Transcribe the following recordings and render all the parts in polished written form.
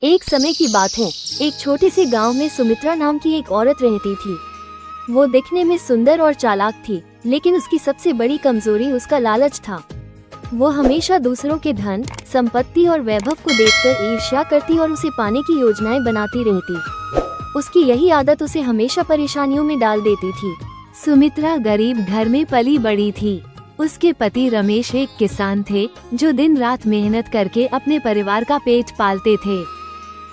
एक समय की बात है, एक छोटे से गांव में सुमित्रा नाम की एक औरत रहती थी। वो दिखने में सुंदर और चालाक थी, लेकिन उसकी सबसे बड़ी कमजोरी उसका लालच था। वो हमेशा दूसरों के धन, संपत्ति और वैभव को देखकर ईर्ष्या करती और उसे पाने की योजनाएं बनाती रहती। उसकी यही आदत उसे हमेशा परेशानियों में डाल देती थी। सुमित्रा गरीब घर में पली बड़ी थी। उसके पति रमेश एक किसान थे जो दिन रात मेहनत करके अपने परिवार का पेट पालते थे।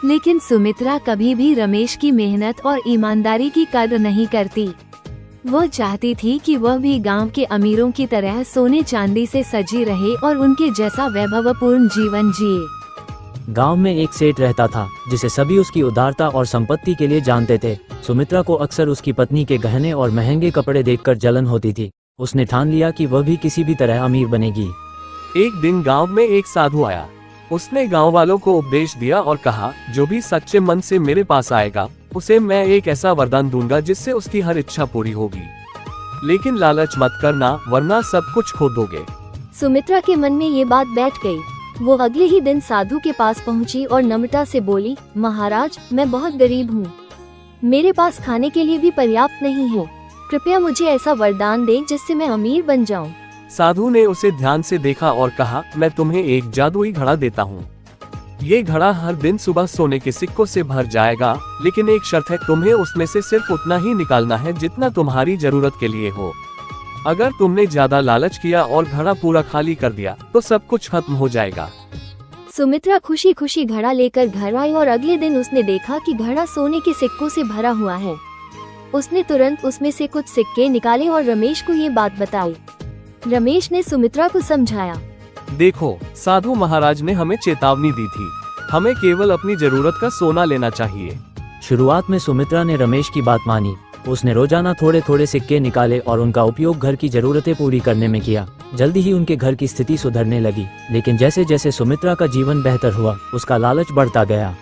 लेकिन सुमित्रा कभी भी रमेश की मेहनत और ईमानदारी की कदर नहीं करती। वो चाहती थी कि वह भी गांव के अमीरों की तरह सोने चांदी से सजी रहे और उनके जैसा वैभवपूर्ण जीवन जिए। गांव में एक सेठ रहता था जिसे सभी उसकी उदारता और संपत्ति के लिए जानते थे। सुमित्रा को अक्सर उसकी पत्नी के गहने और महंगे कपड़े देखकर जलन होती थी। उसने ठान लिया कि वह भी किसी भी तरह अमीर बनेगी। एक दिन गांव में एक साधु आया। उसने गांव वालों को उपदेश दिया और कहा, जो भी सच्चे मन से मेरे पास आएगा उसे मैं एक ऐसा वरदान दूंगा जिससे उसकी हर इच्छा पूरी होगी। लेकिन लालच मत करना, वरना सब कुछ खो दोगे। सुमित्रा के मन में ये बात बैठ गई। वो अगले ही दिन साधु के पास पहुंची और नम्रता से बोली, महाराज, मैं बहुत गरीब हूँ। मेरे पास खाने के लिए भी पर्याप्त नहीं है। कृपया मुझे ऐसा वरदान दें जिससे मैं अमीर बन जाऊं। साधु ने उसे ध्यान से देखा और कहा, मैं तुम्हें एक जादुई घड़ा देता हूँ। ये घड़ा हर दिन सुबह सोने के सिक्कों से भर जाएगा, लेकिन एक शर्त है, तुम्हें उसमें से सिर्फ उतना ही निकालना है जितना तुम्हारी जरूरत के लिए हो। अगर तुमने ज्यादा लालच किया और घड़ा पूरा खाली कर दिया तो सब कुछ खत्म हो जाएगा। सुमित्रा खुशी खुशी घड़ा लेकर घर आई और अगले दिन उसने देखा कि घड़ा सोने के सिक्कों से भरा हुआ है। उसने तुरंत उसमें से कुछ सिक्के निकाले और रमेश को ये बात बताई। रमेश ने सुमित्रा को समझाया, देखो, साधु महाराज ने हमें चेतावनी दी थी, हमें केवल अपनी जरूरत का सोना लेना चाहिए। शुरुआत में सुमित्रा ने रमेश की बात मानी। उसने रोजाना थोड़े थोड़े सिक्के निकाले और उनका उपयोग घर की जरूरतें पूरी करने में किया। जल्दी ही उनके घर की स्थिति सुधरने लगी। लेकिन जैसे जैसे सुमित्रा का जीवन बेहतर हुआ, उसका लालच बढ़ता गया।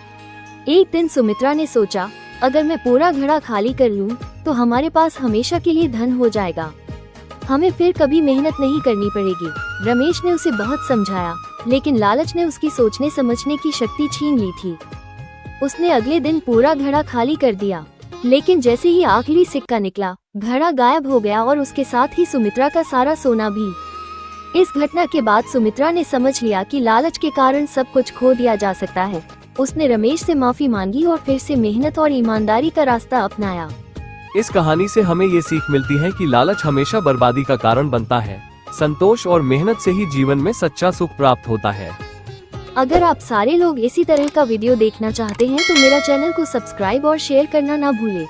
एक दिन सुमित्रा ने सोचा, अगर मैं पूरा घड़ा खाली कर लूं, तो हमारे पास हमेशा के लिए धन हो जाएगा। हमें फिर कभी मेहनत नहीं करनी पड़ेगी। रमेश ने उसे बहुत समझाया, लेकिन लालच ने उसकी सोचने समझने की शक्ति छीन ली थी। उसने अगले दिन पूरा घड़ा खाली कर दिया, लेकिन जैसे ही आखिरी सिक्का निकला, घड़ा गायब हो गया और उसके साथ ही सुमित्रा का सारा सोना भी। इस घटना के बाद सुमित्रा ने समझ लिया कि लालच के कारण सब कुछ खो दिया जा सकता है। उसने रमेश से माफी मांगी और फिर से मेहनत और ईमानदारी का रास्ता अपनाया। इस कहानी से हमें ये सीख मिलती है कि लालच हमेशा बर्बादी का कारण बनता है। संतोष और मेहनत से ही जीवन में सच्चा सुख प्राप्त होता है। अगर आप सारे लोग इसी तरह का वीडियो देखना चाहते हैं तो मेरा चैनल को सब्सक्राइब और शेयर करना ना भूलें।